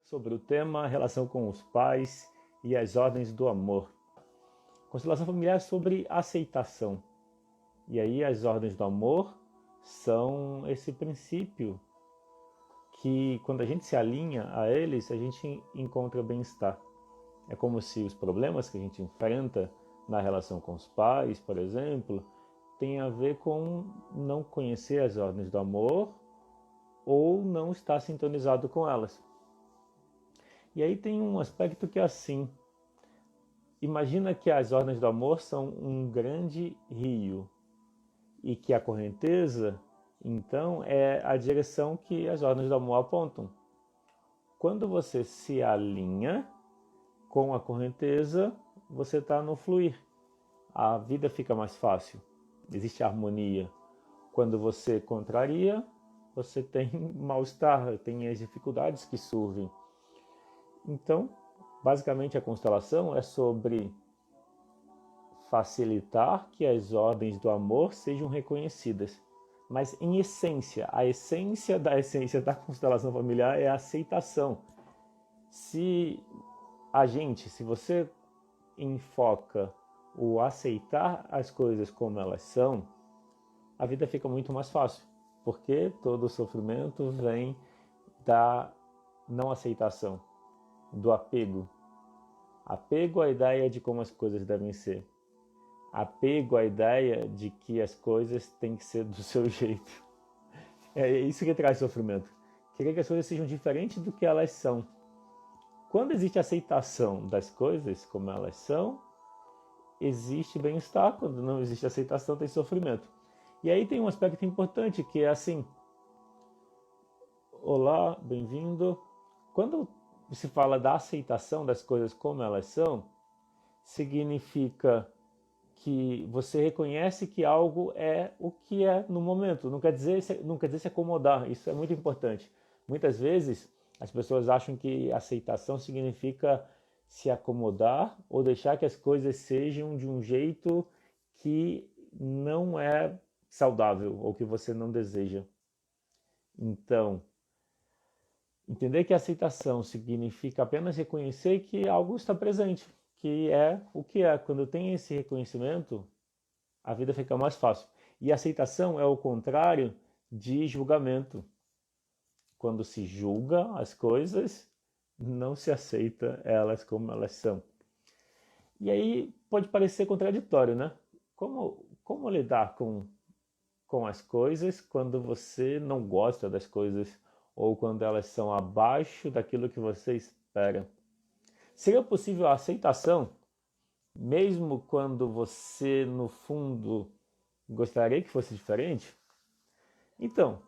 sobre o tema relação com os pais e as ordens do amor. Constelação familiar é sobre aceitação. E aí as ordens do amor são esse princípio que quando a gente se alinha a eles, a gente encontra bem-estar. É como se os problemas que a gente enfrenta na relação com os pais, por exemplo, tem a ver com não conhecer as ordens do amor ou não estar sintonizado com elas. E aí tem um aspecto que é assim. Imagina que as ordens do amor são um grande rio e que a correnteza, então, é a direção que as ordens do amor apontam. Quando você se alinha com a correnteza, você está no fluir. A vida fica mais fácil. Existe harmonia. Quando você contraria, você tem mal-estar, tem as dificuldades que surgem. Então, basicamente a constelação é sobre facilitar que as ordens do amor sejam reconhecidas. Mas em essência, a essência da constelação familiar é a aceitação. Se você enfoca o aceitar as coisas como elas são, a vida fica muito mais fácil, porque todo o sofrimento vem da não aceitação, do apego. Apego à ideia de como as coisas devem ser. Apego à ideia de que as coisas têm que ser do seu jeito. É isso que traz sofrimento. Querer que as coisas sejam diferentes do que elas são. Quando existe aceitação das coisas como elas são, existe bem-estar. Quando não existe aceitação, tem sofrimento. E aí tem um aspecto importante que é assim: olá, bem-vindo. Quando se fala da aceitação das coisas como elas são, significa que você reconhece que algo é o que é no momento. Não quer dizer se acomodar, isso é muito importante. Muitas vezes as pessoas acham que aceitação significa se acomodar ou deixar que as coisas sejam de um jeito que não é saudável ou que você não deseja. Então, entender que aceitação significa apenas reconhecer que algo está presente, que é o que é. Quando tem esse reconhecimento, a vida fica mais fácil. E aceitação é o contrário de julgamento. Quando se julga as coisas, não se aceita elas como elas são. E aí pode parecer contraditório, né? Como lidar com as coisas quando você não gosta das coisas ou quando elas são abaixo daquilo que você espera? Seria possível a aceitação, mesmo quando você, no fundo, gostaria que fosse diferente? Então,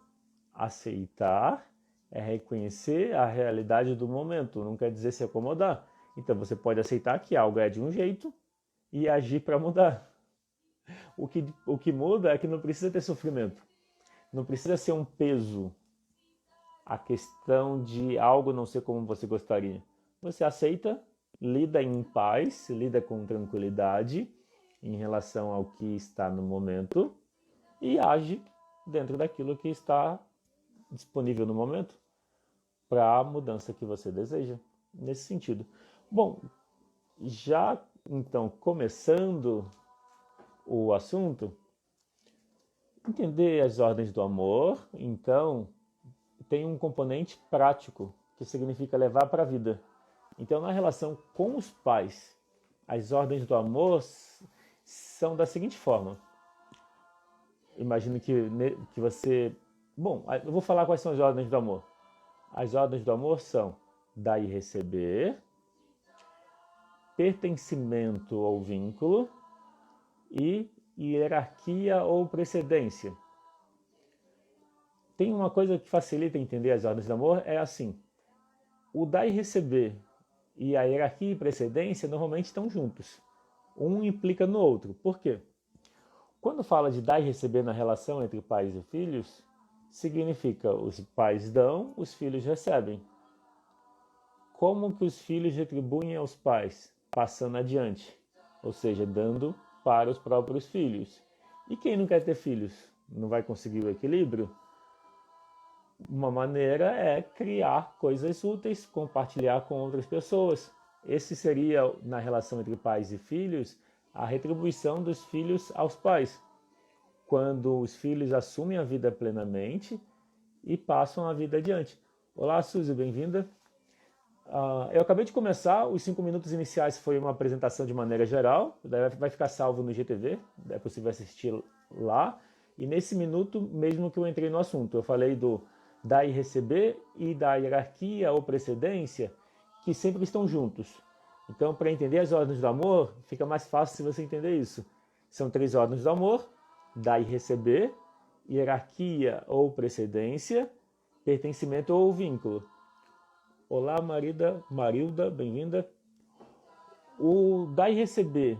aceitar é reconhecer a realidade do momento, não quer dizer se acomodar. Então, você pode aceitar que algo é de um jeito e agir para mudar. O que muda é que não precisa ter sofrimento. Não precisa ser um peso a questão de algo não ser como você gostaria. Você aceita, lida em paz, lida com tranquilidade em relação ao que está no momento e age dentro daquilo que está disponível no momento para a mudança que você deseja, nesse sentido. Bom, já então começando o assunto, entender as ordens do amor, então, tem um componente prático, que significa levar para a vida. Então, na relação com os pais, as ordens do amor são da seguinte forma. Imagino que você... Bom, eu vou falar quais são as ordens do amor. As ordens do amor são dar e receber, pertencimento ou vínculo e hierarquia ou precedência. Tem uma coisa que facilita entender as ordens do amor, é assim: o dar e receber e a hierarquia e precedência normalmente estão juntos. Um implica no outro. Por quê? Quando fala de dar e receber na relação entre pais e filhos, significa os pais dão, os filhos recebem. Como que os filhos retribuem aos pais? Passando adiante, ou seja, dando para os próprios filhos. E quem não quer ter filhos? Não vai conseguir o equilíbrio? Uma maneira é criar coisas úteis, compartilhar com outras pessoas. Esse seria, na relação entre pais e filhos, a retribuição dos filhos aos pais, quando os filhos assumem a vida plenamente e passam a vida adiante. Olá, Suzy, bem-vinda. Eu acabei de começar, os 5 minutos iniciais foi uma apresentação de maneira geral, daí vai ficar salvo no GTV, é possível assistir lá. E nesse minuto mesmo que eu entrei no assunto, eu falei do dar e receber e da hierarquia ou precedência, que sempre estão juntos. Então, para entender as ordens do amor, fica mais fácil se você entender isso. São 3 ordens do amor: dar e receber, hierarquia ou precedência, pertencimento ou vínculo. Olá, Marilda, bem-vinda. O dar e receber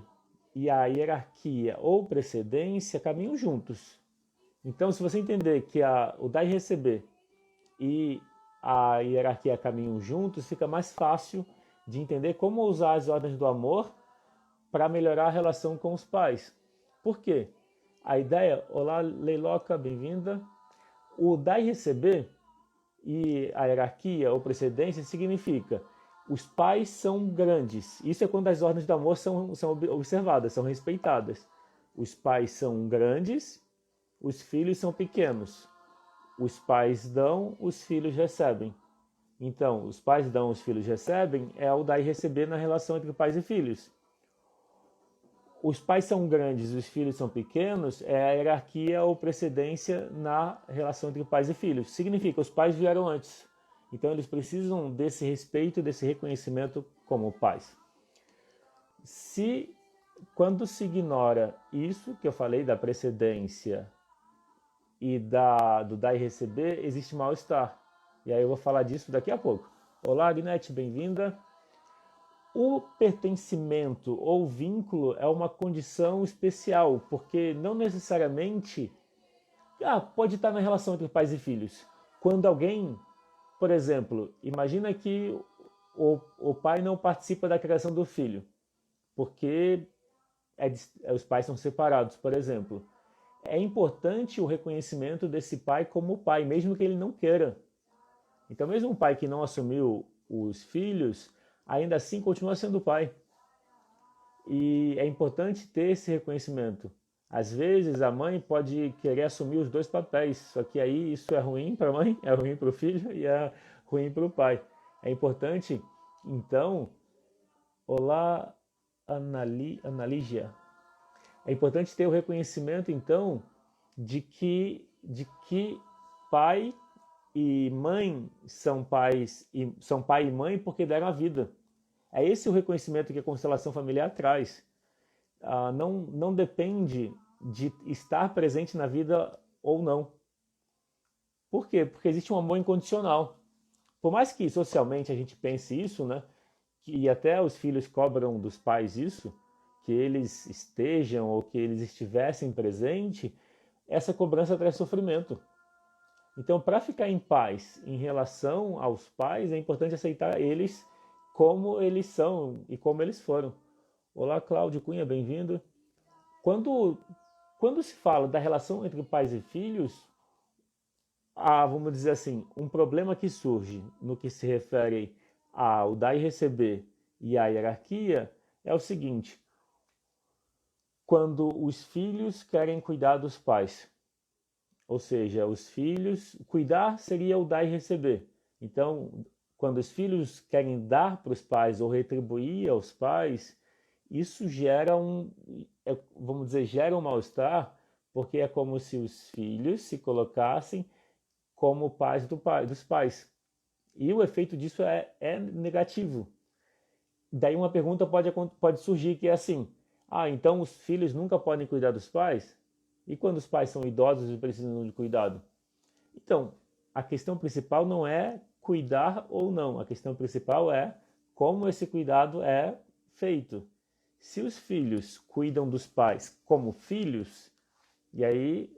e a hierarquia ou precedência caminham juntos. Então, se você entender que o dar e receber e a hierarquia caminham juntos, fica mais fácil de entender como usar as ordens do amor para melhorar a relação com os pais. Por quê? A ideia, olá Leiloca, bem-vinda. O dar e receber e a hierarquia ou precedência significa os pais são grandes. Isso é quando as ordens do amor são observadas, são respeitadas. Os pais são grandes, os filhos são pequenos. Os pais dão, os filhos recebem. Então, os pais dão, os filhos recebem, é o dar e receber na relação entre pais e filhos. Os pais são grandes, os filhos são pequenos, é a hierarquia ou precedência na relação entre pais e filhos. Significa, os pais vieram antes. Então, eles precisam desse respeito, desse reconhecimento como pais. Quando se ignora isso que eu falei da precedência e do dar e receber, existe mal-estar. E aí eu vou falar disso daqui a pouco. Olá, Agnete, bem-vinda. O pertencimento ou vínculo é uma condição especial, porque não necessariamente pode estar na relação entre pais e filhos. Quando alguém, por exemplo, imagina que o pai não participa da criação do filho, porque os pais são separados, por exemplo. É importante o reconhecimento desse pai como pai, mesmo que ele não queira. Então, mesmo um pai que não assumiu os filhos, ainda assim continua sendo pai. E é importante ter esse reconhecimento. Às vezes a mãe pode querer assumir os 2 papéis, só que aí isso é ruim para a mãe, é ruim para o filho e é ruim para o pai. É importante, então, olá, Analígia. É importante ter o reconhecimento, então, de que pai e mãe são pai e mãe porque deram a vida. É esse o reconhecimento que a constelação familiar traz. Não depende de estar presente na vida ou não. Por quê? Porque existe um amor incondicional. Por mais que socialmente a gente pense isso, né? E até os filhos cobram dos pais isso, que eles estejam ou que eles estivessem presentes, essa cobrança traz sofrimento. Então, para ficar em paz em relação aos pais, é importante aceitar eles como eles são e como eles foram. Olá, Cláudio Cunha, bem-vindo. Quando se fala da relação entre pais e filhos, vamos dizer assim, um problema que surge no que se refere ao dar e receber e à hierarquia é o seguinte: quando os filhos querem cuidar dos pais. Ou seja, os filhos, cuidar seria o dar e receber. Então, quando os filhos querem dar para os pais ou retribuir aos pais, isso gera vamos dizer, gera um mal-estar, porque é como se os filhos se colocassem como pais dos pais. E o efeito disso é negativo. Daí uma pergunta pode surgir que é assim: então os filhos nunca podem cuidar dos pais? E quando os pais são idosos e precisam de cuidado? Então, a questão principal não é cuidar ou não. A questão principal é como esse cuidado é feito. Se os filhos cuidam dos pais como filhos, e aí,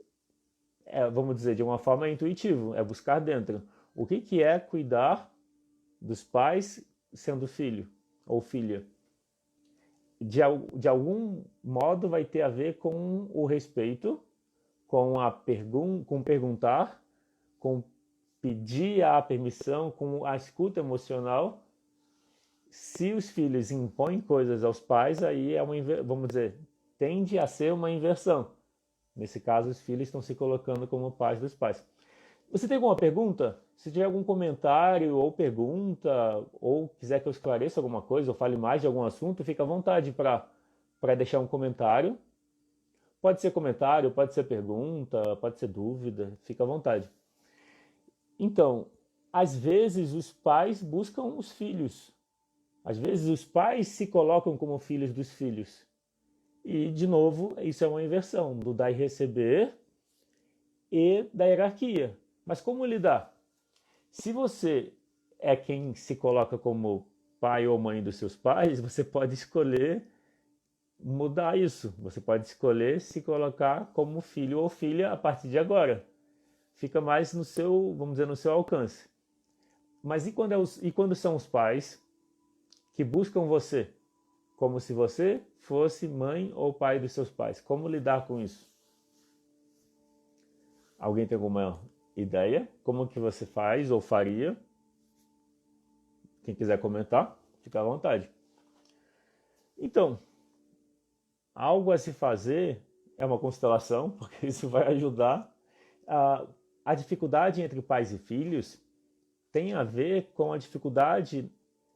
vamos dizer, de uma forma intuitiva, é buscar dentro. O que é cuidar dos pais sendo filho ou filha? De algum modo vai ter a ver com o respeito, com perguntar, com pedir a permissão com a escuta emocional. Se os filhos impõem coisas aos pais, aí é vamos dizer, tende a ser uma inversão. Nesse caso, os filhos estão se colocando como pais dos pais. Você tem alguma pergunta? Se tiver algum comentário ou pergunta, ou quiser que eu esclareça alguma coisa, ou fale mais de algum assunto, fica à vontade para deixar um comentário. Pode ser comentário, pode ser pergunta, pode ser dúvida, fica à vontade. Então, às vezes os pais buscam os filhos. Às vezes os pais se colocam como filhos dos filhos. E, de novo, isso é uma inversão do dar e receber e da hierarquia. Mas como lidar? Se você é quem se coloca como pai ou mãe dos seus pais, você pode escolher mudar isso. Você pode escolher se colocar como filho ou filha a partir de agora. Fica mais no seu, vamos dizer, no seu alcance. Mas e quando são os pais que buscam você como se você fosse mãe ou pai dos seus pais? Como lidar com isso? Alguém tem alguma ideia? Como que você faz ou faria? Quem quiser comentar, fica à vontade. Então, algo a se fazer é uma constelação, porque isso vai ajudar. A dificuldade entre pais e filhos tem a ver com a dificuldade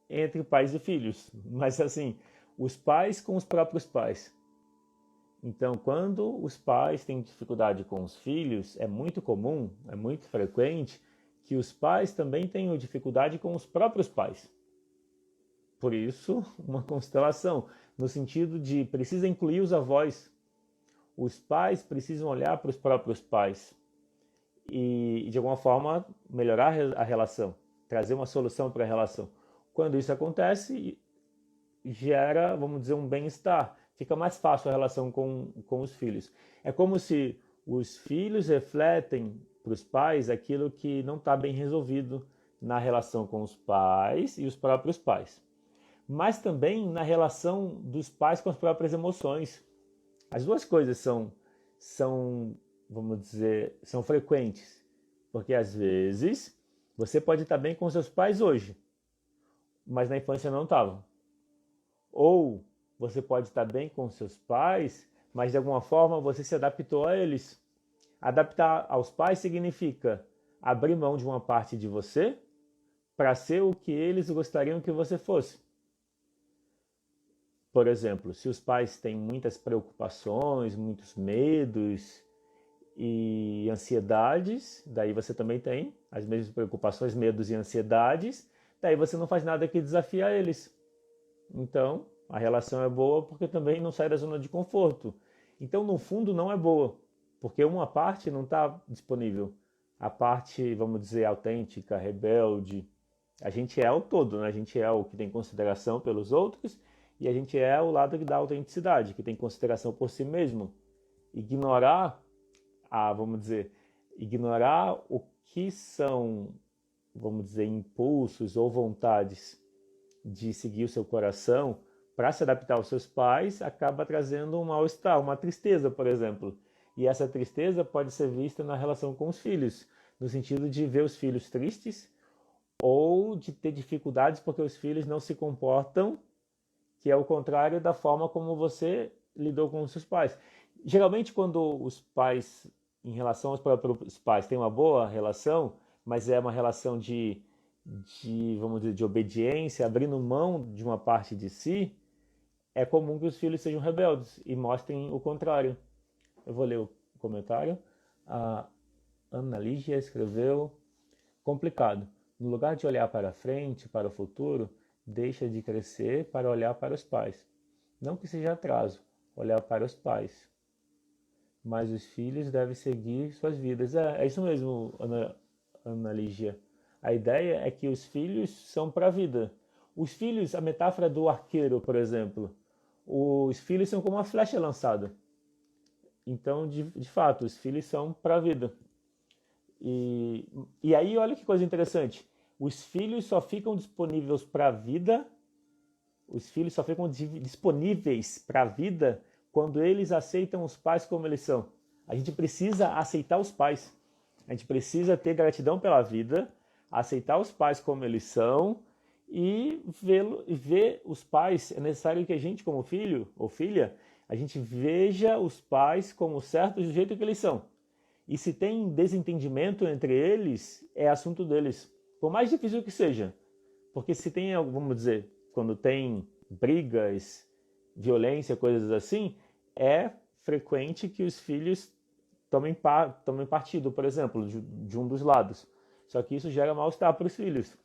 entre pais e filhos, mas assim, os pais com os próprios pais. Então, quando os pais têm dificuldade com os filhos, é muito comum, é muito frequente que os pais também tenham dificuldade com os próprios pais. Por isso, uma constelação, no sentido de precisa incluir os avós. Os pais precisam olhar para os próprios pais e, de alguma forma, melhorar a relação, trazer uma solução para a relação. Quando isso acontece, gera, vamos dizer, um bem-estar. Fica mais fácil a relação com os filhos. É como se os filhos refletem para os pais aquilo que não está bem resolvido na relação com os pais e os próprios pais. Mas também na relação dos pais com as próprias emoções. As duas coisas são, vamos dizer, são frequentes. Porque às vezes você pode estar bem com seus pais hoje, mas na infância não estava. Ou você pode estar bem com seus pais, mas de alguma forma você se adaptou a eles. Adaptar aos pais significa abrir mão de uma parte de você para ser o que eles gostariam que você fosse. Por exemplo, se os pais têm muitas preocupações, muitos medos e ansiedades, daí você também tem as mesmas preocupações, medos e ansiedades, daí você não faz nada que desafia eles. Então, a relação é boa porque também não sai da zona de conforto. Então, no fundo, não é boa, porque uma parte não está disponível. A parte, vamos dizer, autêntica, rebelde. A gente é o todo, né? A gente é o que tem consideração pelos outros e a gente é o lado que dá autenticidade, que tem consideração por si mesmo. Ignorar, vamos dizer, ignorar o que são, vamos dizer, impulsos ou vontades de seguir o seu coração para se adaptar aos seus pais, acaba trazendo um mal-estar, uma tristeza, por exemplo. E essa tristeza pode ser vista na relação com os filhos, no sentido de ver os filhos tristes ou de ter dificuldades porque os filhos não se comportam, que é o contrário da forma como você lidou com os seus pais. Geralmente, quando os pais, em relação aos próprios pais, têm uma boa relação, mas é uma relação vamos dizer, de obediência, abrindo mão de uma parte de si, é comum que os filhos sejam rebeldes e mostrem o contrário. Eu vou ler o comentário. A Ana Lígia escreveu: complicado. No lugar de olhar para frente, para o futuro, deixa de crescer para olhar para os pais. Não que seja atraso, olhar para os pais. Mas os filhos devem seguir suas vidas. É isso mesmo, Ana Lígia. A ideia é que os filhos são para a vida. Os filhos, a metáfora do arqueiro, por exemplo, os filhos são como uma flecha lançada. Então, de fato, os filhos são para a vida. E aí, olha que coisa interessante. Os filhos só ficam disponíveis para a vida, os filhos só ficam disponíveis para a vida quando eles aceitam os pais como eles são. A gente precisa aceitar os pais. A gente precisa ter gratidão pela vida, aceitar os pais como eles são e ver os pais. É necessário que a gente, como filho ou filha, a gente veja os pais como certos do jeito que eles são. E se tem desentendimento entre eles, é assunto deles. Por mais difícil que seja. Porque se tem, vamos dizer, quando tem brigas, violência, coisas assim, é frequente que os filhos tomem partido, por exemplo, de um dos lados. Só que isso gera mal-estar para os filhos.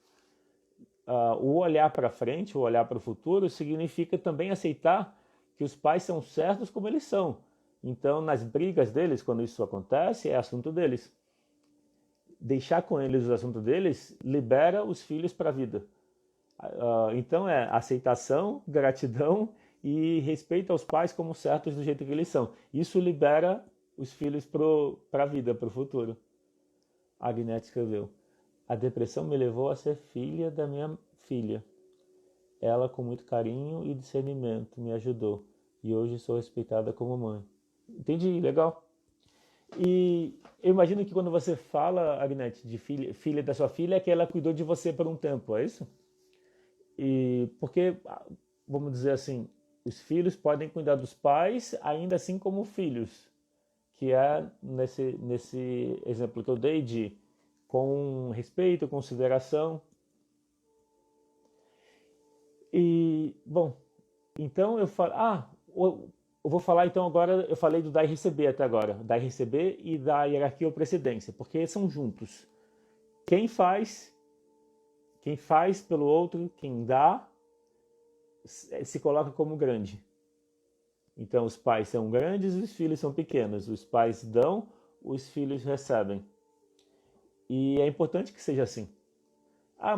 O olhar para frente, o olhar para o futuro, significa também aceitar que os pais são certos como eles são. Então, nas brigas deles, quando isso acontece, é assunto deles. Deixar com eles o assunto deles libera os filhos para a vida. Então, é aceitação, gratidão e respeito aos pais como certos do jeito que eles são. Isso libera os filhos para a vida, para o futuro. A Agnete escreveu: a depressão me levou a ser filha da minha filha. Ela, com muito carinho e discernimento, me ajudou. E hoje sou respeitada como mãe. Entendi, legal. E eu imagino que quando você fala, Agnete, de filha da sua filha, é que ela cuidou de você por um tempo, é isso? E porque, vamos dizer assim, os filhos podem cuidar dos pais ainda assim como filhos, que é nesse exemplo que eu dei de com respeito, consideração. E, bom, então eu falo, eu vou falar então agora, eu falei do dar e receber até agora, dar e receber e da hierarquia ou precedência, porque são juntos. Quem faz pelo outro, quem dá, se coloca como grande. Então os pais são grandes, os filhos são pequenos. Os pais dão, os filhos recebem. E é importante que seja assim.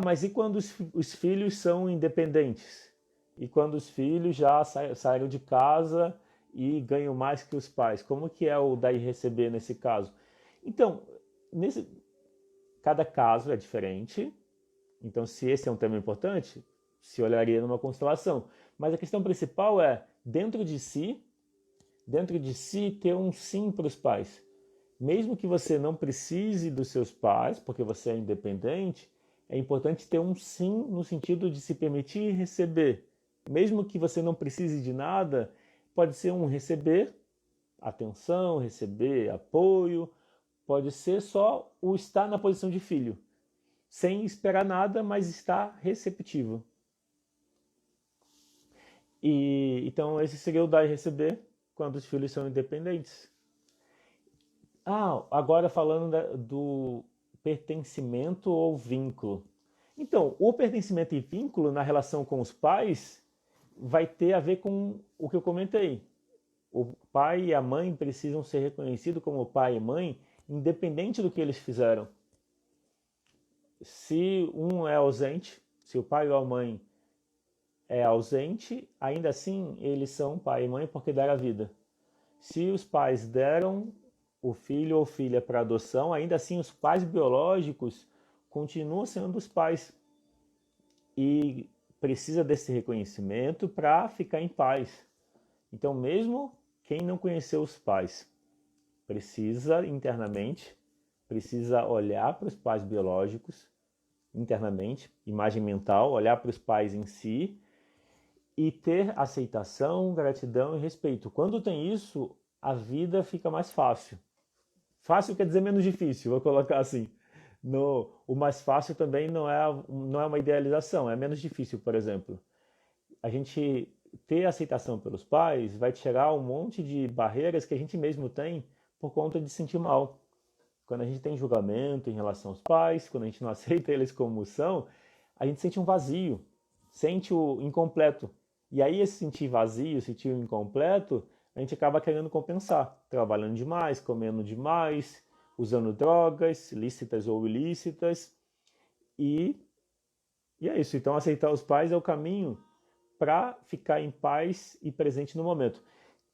Mas e quando os filhos são independentes? E quando os filhos já saíram de casa e ganham mais que os pais? Como que é o dar e receber nesse caso? Então, cada caso é diferente. Então, se esse é um tema importante, se olharia numa constelação. Mas a questão principal é, dentro de si ter um sim para os pais. Mesmo que você não precise dos seus pais, porque você é independente, é importante ter um sim no sentido de se permitir receber. Mesmo que você não precise de nada, pode ser um receber atenção, receber apoio, pode ser só o estar na posição de filho, sem esperar nada, mas estar receptivo. E então esse seria o dar e receber quando os filhos são independentes. Agora falando do pertencimento ou vínculo. Então, o pertencimento e vínculo na relação com os pais vai ter a ver com o que eu comentei. O pai e a mãe precisam ser reconhecidos como pai e mãe, independente do que eles fizeram. Se um é ausente, se o pai ou a mãe é ausente, ainda assim eles são pai e mãe porque deram a vida. Se os pais deram o filho ou filha para adoção, ainda assim os pais biológicos continuam sendo os pais. E precisa desse reconhecimento para ficar em paz. Então, mesmo quem não conheceu os pais, precisa internamente, precisa olhar para os pais biológicos internamente, imagem mental, olhar para os pais em si e ter aceitação, gratidão e respeito. Quando tem isso, a vida fica mais fácil. Fácil quer dizer menos difícil, vou colocar assim. O mais fácil também não é uma idealização, é menos difícil, por exemplo. A gente ter aceitação pelos pais vai tirar um monte de barreiras que a gente mesmo tem por conta de se sentir mal. Quando a gente tem julgamento em relação aos pais, quando a gente não aceita eles como são, a gente sente um vazio, sente o incompleto. E aí esse sentir vazio, sentir o incompleto, a gente acaba querendo compensar, trabalhando demais, comendo demais, usando drogas, lícitas ou ilícitas. E é isso. Então aceitar os pais é o caminho para ficar em paz e presente no momento.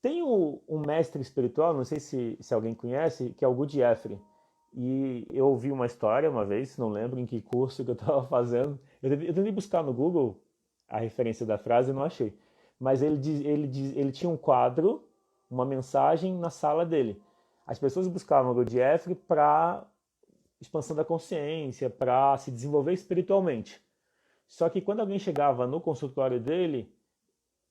Tem um mestre espiritual, não sei se alguém conhece, que é o Gurdjieff. E eu ouvi uma história uma vez, não lembro em que curso que eu estava fazendo. Eu tentei buscar no Google a referência da frase e não achei. Mas ele tinha um quadro, uma mensagem na sala dele. As pessoas buscavam o Gurdjieff para expansão da consciência, para se desenvolver espiritualmente. Só que quando alguém chegava no consultório dele,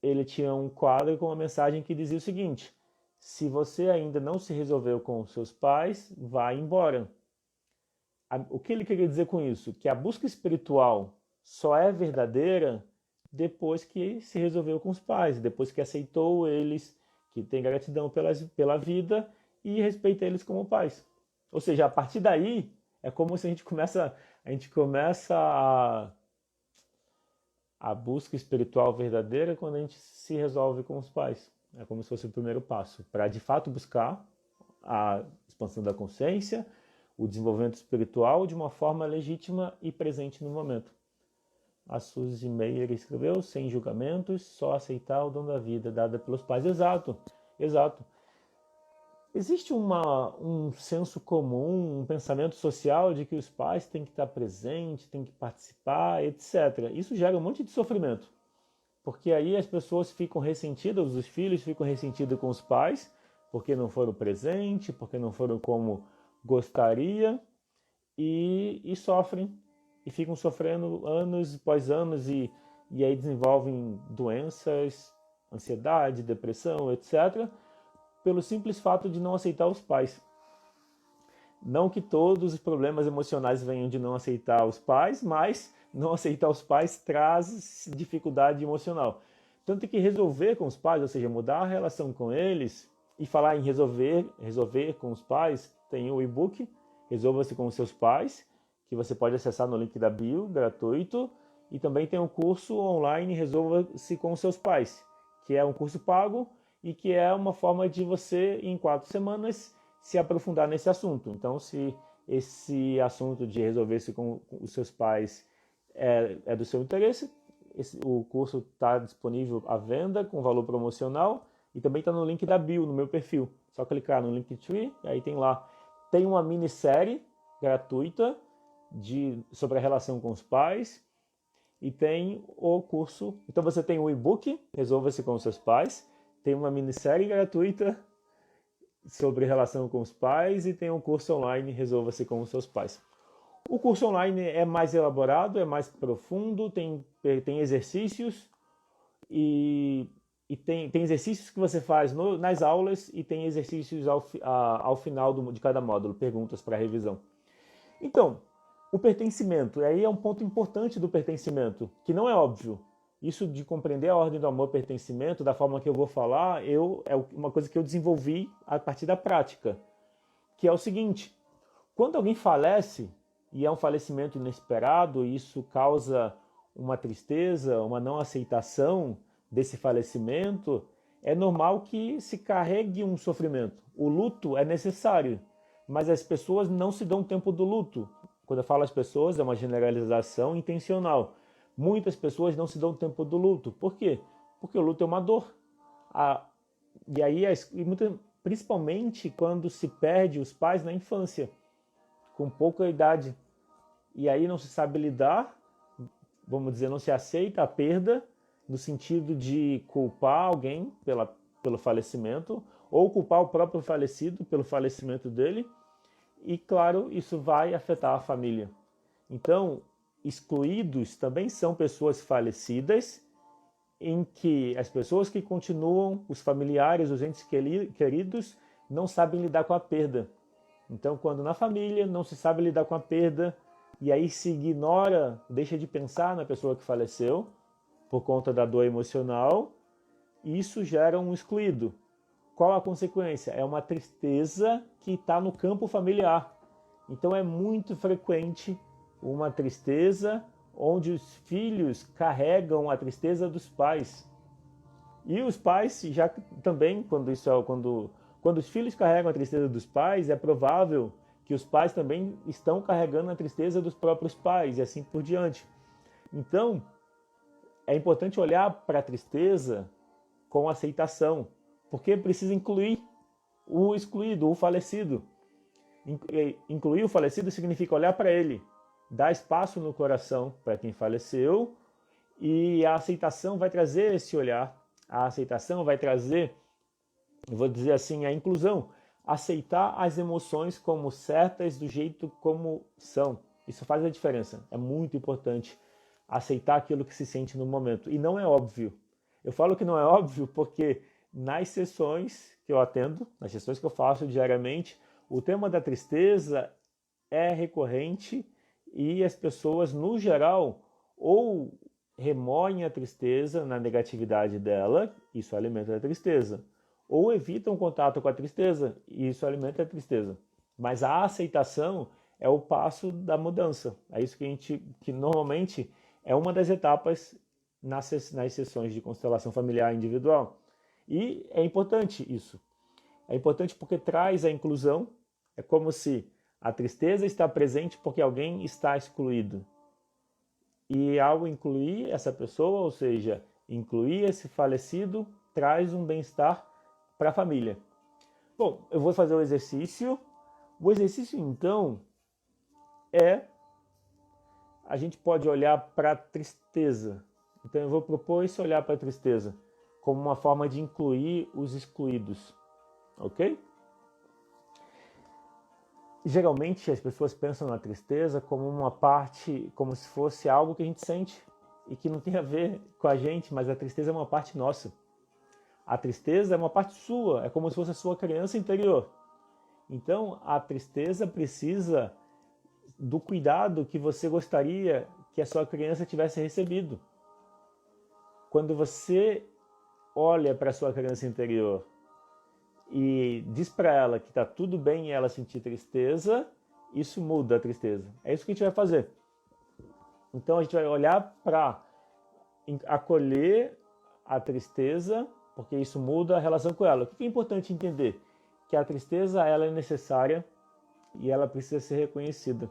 ele tinha um quadro com uma mensagem que dizia o seguinte: se você ainda não se resolveu com os seus pais, vá embora. O que ele queria dizer com isso? Que a busca espiritual só é verdadeira depois que se resolveu com os pais, depois que aceitou eles, que tem gratidão pela vida e respeita eles como pais. Ou seja, a partir daí é como se a gente começa a busca espiritual verdadeira quando a gente se resolve com os pais. É como se fosse o primeiro passo para de fato buscar a expansão da consciência, o desenvolvimento espiritual de uma forma legítima e presente no momento. A Suzy Meyer escreveu: sem julgamentos, só aceitar o dom da vida dada pelos pais. Exato, exato. Existe um senso comum, um pensamento social de que os pais têm que estar presentes, têm que participar, etc. Isso gera um monte de sofrimento, porque aí as pessoas ficam ressentidas, os filhos ficam ressentidos com os pais, porque não foram presentes, porque não foram como gostaria, e sofrem, e ficam sofrendo anos após anos, e aí desenvolvem doenças, ansiedade, depressão, etc., pelo simples fato de não aceitar os pais. Não que todos os problemas emocionais venham de não aceitar os pais, mas não aceitar os pais traz dificuldade emocional. Tanto que resolver com os pais, ou seja, mudar a relação com eles, e falar em resolver com os pais, tem o e-book Resolva-se com os seus pais, que você pode acessar no link da bio, gratuito, e também tem um curso online Resolva-se com os seus pais, que é um curso pago e que é uma forma de você, em 4 semanas, se aprofundar nesse assunto. Então, se esse assunto de resolver-se com os seus pais é do seu interesse, o curso está disponível à venda com valor promocional e também está no link da bio, no meu perfil. Só clicar no Linktree, e aí tem lá. Tem uma minissérie gratuita sobre a relação com os pais e tem o curso. Então você tem o e-book Resolva-se com os seus pais, tem uma minissérie gratuita sobre relação com os pais e tem um curso online Resolva-se com os seus pais. O curso online é mais elaborado, é mais profundo, tem exercícios e tem exercícios que você faz nas aulas e tem exercícios ao final de cada módulo, perguntas para revisão. Então, o pertencimento, aí é um ponto importante do pertencimento, que não é óbvio. Isso de compreender a ordem do amor pertencimento, da forma que eu vou falar, é uma coisa que eu desenvolvi a partir da prática, que é o seguinte: quando alguém falece, e é um falecimento inesperado, e isso causa uma tristeza, uma não aceitação desse falecimento, é normal que se carregue um sofrimento. O luto é necessário, mas as pessoas não se dão tempo do luto. Quando eu falo as pessoas, é uma generalização intencional. Muitas pessoas não se dão tempo do luto. Por quê? Porque o luto é uma dor. E aí, principalmente quando se perde os pais na infância, com pouca idade. E aí não se sabe lidar, vamos dizer, não se aceita a perda, no sentido de culpar alguém pelo falecimento, ou culpar o próprio falecido pelo falecimento dele. E, claro, isso vai afetar a família. Então, excluídos também são pessoas falecidas, em que as pessoas que continuam, os familiares, os entes queridos, não sabem lidar com a perda. Então, quando na família não se sabe lidar com a perda, e aí se ignora, deixa de pensar na pessoa que faleceu, por conta da dor emocional, isso gera um excluído. Qual a consequência? É uma tristeza que está no campo familiar. Então é muito frequente uma tristeza onde os filhos carregam a tristeza dos pais. E os pais já também, quando os filhos carregam a tristeza dos pais, é provável que os pais também estão carregando a tristeza dos próprios pais e assim por diante. Então, é importante olhar para a tristeza com aceitação, porque precisa incluir o excluído, o falecido. Incluir o falecido significa olhar para ele, dar espaço no coração para quem faleceu, e a aceitação vai trazer esse olhar. A aceitação vai trazer, eu vou dizer assim, a inclusão. aceitar as emoções como certas, do jeito como são. Isso faz a diferença. É muito importante aceitar aquilo que se sente no momento. E não é óbvio. Eu falo que não é óbvio porque nas sessões que eu atendo, nas sessões que eu faço diariamente, o tema da tristeza é recorrente e as pessoas, no geral, ou remoem a tristeza na negatividade dela, isso alimenta a tristeza, ou evitam contato com a tristeza, e isso alimenta a tristeza. Mas a aceitação é o passo da mudança. É isso que normalmente é uma das etapas nas sessões de constelação familiar individual. E é importante isso. É importante porque traz a inclusão. É como se a tristeza está presente porque alguém está excluído. E ao incluir essa pessoa, ou seja, incluir esse falecido, traz um bem-estar para a família. Bom, eu vou fazer o exercício. O exercício, então, a gente pode olhar para a tristeza. Então eu vou propor esse olhar para a tristeza como uma forma de incluir os excluídos, ok? Geralmente as pessoas pensam na tristeza como uma parte, como se fosse algo que a gente sente e que não tem a ver com a gente, mas a tristeza é uma parte nossa. A tristeza é uma parte sua, é como se fosse a sua criança interior. Então a tristeza precisa do cuidado que você gostaria que a sua criança tivesse recebido. Quando você olha para a sua criança interior e diz para ela que está tudo bem e ela sentir tristeza, isso muda a tristeza. É isso que a gente vai fazer. Então a gente vai olhar para acolher a tristeza, porque isso muda a relação com ela. O que é importante entender? Que a tristeza ela é necessária e ela precisa ser reconhecida.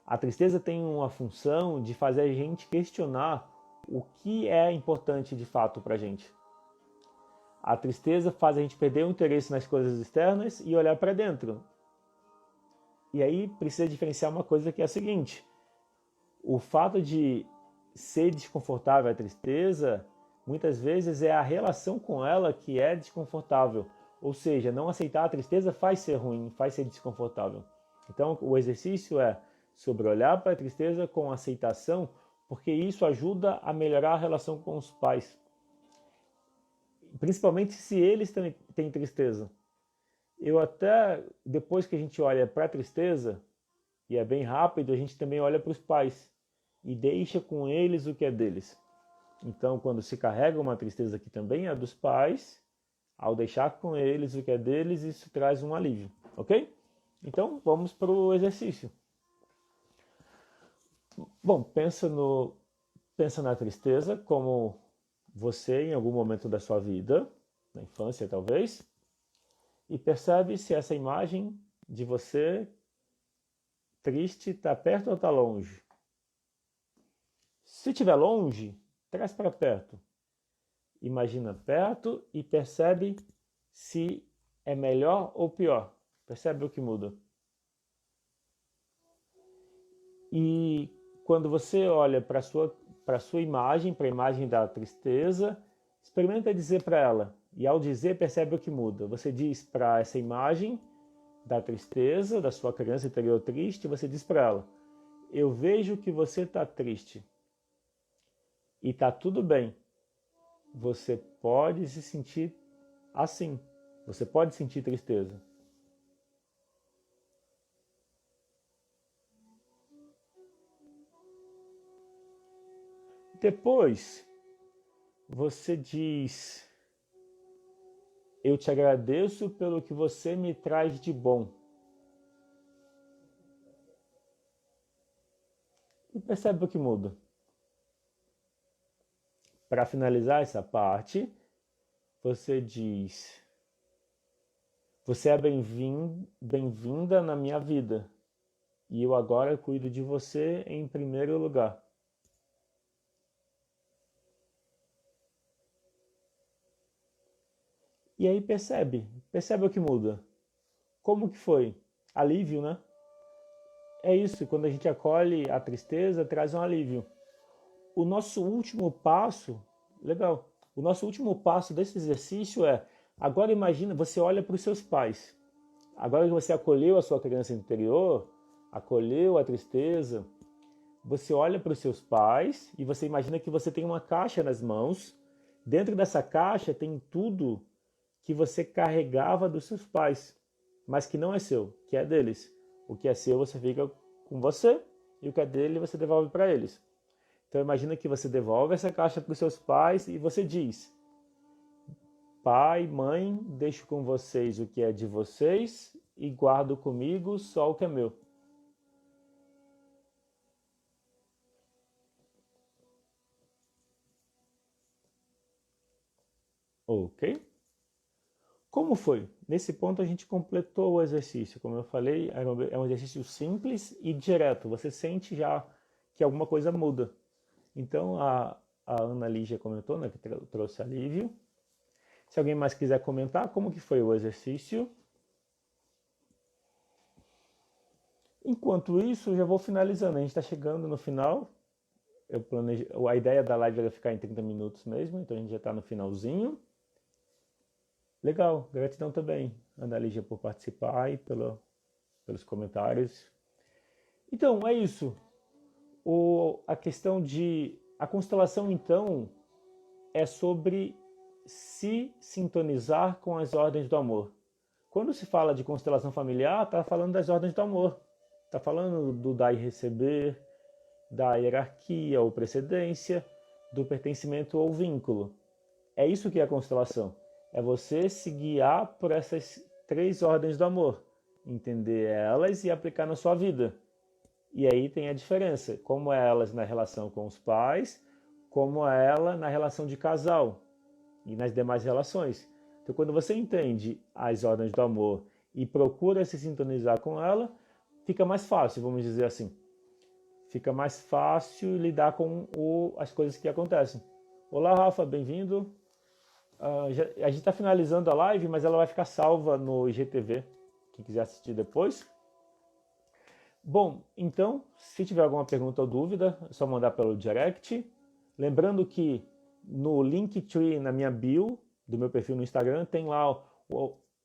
A tristeza tem uma função de fazer a gente questionar o que é importante de fato para a gente. A tristeza faz a gente perder o interesse nas coisas externas e olhar para dentro. E aí precisa diferenciar uma coisa que é a seguinte: o fato de ser desconfortável a tristeza, muitas vezes é a relação com ela que é desconfortável. Ou seja, não aceitar a tristeza faz ser ruim, faz ser desconfortável. Então o exercício é sobre olhar para a tristeza com aceitação, porque isso ajuda a melhorar a relação com os pais. Principalmente se eles têm tristeza. Eu até, depois que a gente olha para a tristeza, e é bem rápido, a gente também olha para os pais e deixa com eles o que é deles. Então, quando se carrega uma tristeza que também é dos pais, ao deixar com eles o que é deles, isso traz um alívio, ok? Então, vamos para o exercício. Bom, pensa na tristeza como você em algum momento da sua vida, na infância talvez, e percebe se essa imagem de você triste está perto ou está longe. Se estiver longe, traz para perto. Imagina perto e percebe se é melhor ou pior. Percebe o que muda. E quando você olha para a sua imagem, para a imagem da tristeza, experimenta dizer para ela. E ao dizer, percebe o que muda. Você diz para essa imagem da tristeza, da sua criança interior triste, você diz para ela: eu vejo que você está triste. E está tudo bem. Você pode se sentir assim. Você pode sentir tristeza. Depois, você diz: eu te agradeço pelo que você me traz de bom. E percebe o que muda. Para finalizar essa parte, você diz: você é bem-vinda na minha vida. E eu agora cuido de você em primeiro lugar. E aí percebe o que muda. Como que foi? Alívio, né? É isso, quando a gente acolhe a tristeza, traz um alívio. O nosso último passo, legal, o nosso último passo desse exercício é Agora imagina, você olha para os seus pais. Agora que você acolheu a sua criança interior, acolheu a tristeza, você olha para os seus pais e você imagina que você tem uma caixa nas mãos. Dentro dessa caixa tem tudo que você carregava dos seus pais, mas que não é seu, que é deles. O que é seu você fica com você e o que é dele você devolve para eles. Então imagina que você devolve essa caixa para os seus pais e você diz: pai, mãe, deixo com vocês o que é de vocês e guardo comigo só o que é meu. Ok? Como foi? Nesse ponto a gente completou o exercício. Como eu falei, é um exercício simples e direto. Você sente já que alguma coisa muda. Então a Ana Lígia comentou, né, que trouxe alívio. Se alguém mais quiser comentar, como que foi o exercício? Enquanto isso, já vou finalizando. A gente está chegando no final. A ideia da live era ficar em 30 minutos mesmo, então a gente já está no finalzinho. Legal, gratidão também, Ana Lígia, por participar e pelos comentários. Então, é isso. A questão de... A constelação, então, é sobre se sintonizar com as ordens do amor. Quando se fala de constelação familiar, está falando das ordens do amor. Está falando do dar e receber, da hierarquia ou precedência, do pertencimento ou vínculo. É isso que é a constelação. É você se guiar por essas 3 ordens do amor, entender elas e aplicar na sua vida. E aí tem a diferença, como é elas na relação com os pais, como é ela na relação de casal e nas demais relações. Então, quando você entende as ordens do amor e procura se sintonizar com ela, fica mais fácil, vamos dizer assim. Fica mais fácil lidar com as coisas que acontecem. Olá, Rafa, bem-vindo. A gente está finalizando a live, mas ela vai ficar salva no IGTV, quem quiser assistir depois. Bom, então, se tiver alguma pergunta ou dúvida, é só mandar pelo direct. Lembrando que no Linktree, na minha bio, do meu perfil no Instagram, tem lá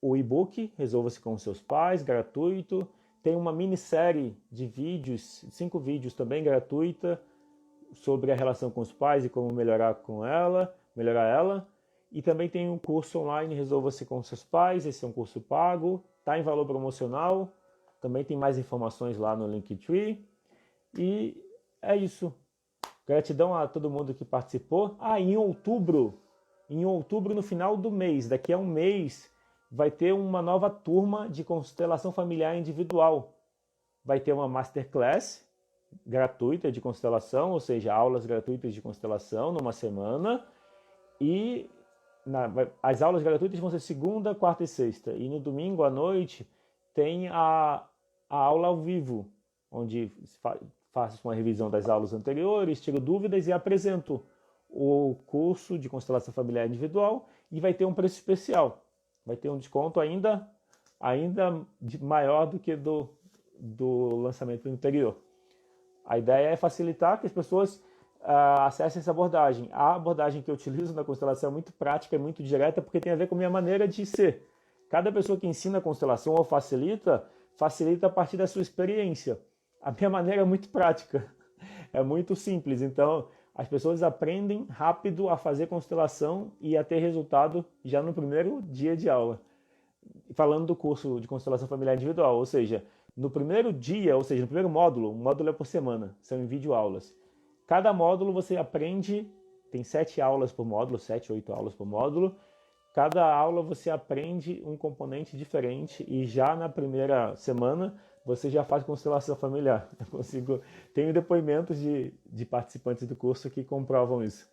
o e-book Resolva-se com seus pais, gratuito. Tem uma minissérie de vídeos, 5 vídeos também gratuita, sobre a relação com os pais e como melhorar ela. E também tem um curso online, Resolva-se com seus pais, esse é um curso pago, está em valor promocional, também tem mais informações lá no Linktree. E é isso. Gratidão a todo mundo que participou. Em outubro, no final do mês, daqui a um mês, vai ter uma nova turma de constelação familiar individual. Vai ter uma masterclass gratuita de constelação, ou seja, aulas gratuitas de constelação numa semana. E as aulas gratuitas vão ser segunda, quarta e sexta. E no domingo à noite tem a aula ao vivo, onde faço uma revisão das aulas anteriores, tiro dúvidas e apresento o curso de constelação familiar individual e vai ter um preço especial. Vai ter um desconto ainda maior do que do lançamento anterior. A ideia é facilitar que as pessoas acessem essa abordagem. A abordagem que eu utilizo na constelação é muito prática, é muito direta, porque tem a ver com a minha maneira de ser. Cada pessoa que ensina a constelação ou facilita a partir da sua experiência. A minha maneira é muito prática, é muito simples. Então, as pessoas aprendem rápido a fazer constelação e a ter resultado já no primeiro dia de aula. Falando do curso de constelação familiar individual, ou seja, no primeiro dia, ou seja, no primeiro módulo, um módulo é por semana, são em videoaulas. Cada módulo você aprende, tem 7 aulas por módulo, 7, 8 aulas por módulo. Cada aula você aprende um componente diferente e já na primeira semana você já faz constelação familiar. Tenho depoimentos de participantes do curso que comprovam isso,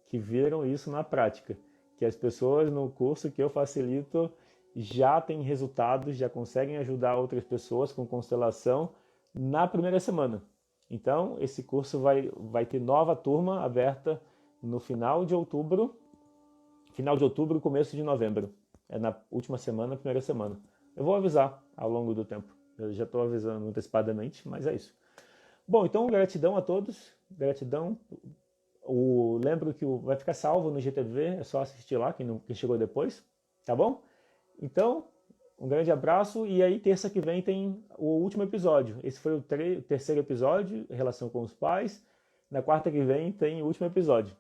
que viram isso na prática, que as pessoas no curso que eu facilito já têm resultados, já conseguem ajudar outras pessoas com constelação na primeira semana. Então, esse curso vai ter nova turma aberta no final de outubro, começo de novembro. É na última semana, primeira semana. Eu vou avisar ao longo do tempo. Eu já estou avisando antecipadamente, mas é isso. Bom, então gratidão a todos. Gratidão. Lembro que vai ficar salvo no GTV, é só assistir lá, quem chegou depois. tá bom? Então, um grande abraço e aí terça que vem tem o último episódio. Esse foi o terceiro episódio, em relação com os pais. Na quarta que vem tem o último episódio.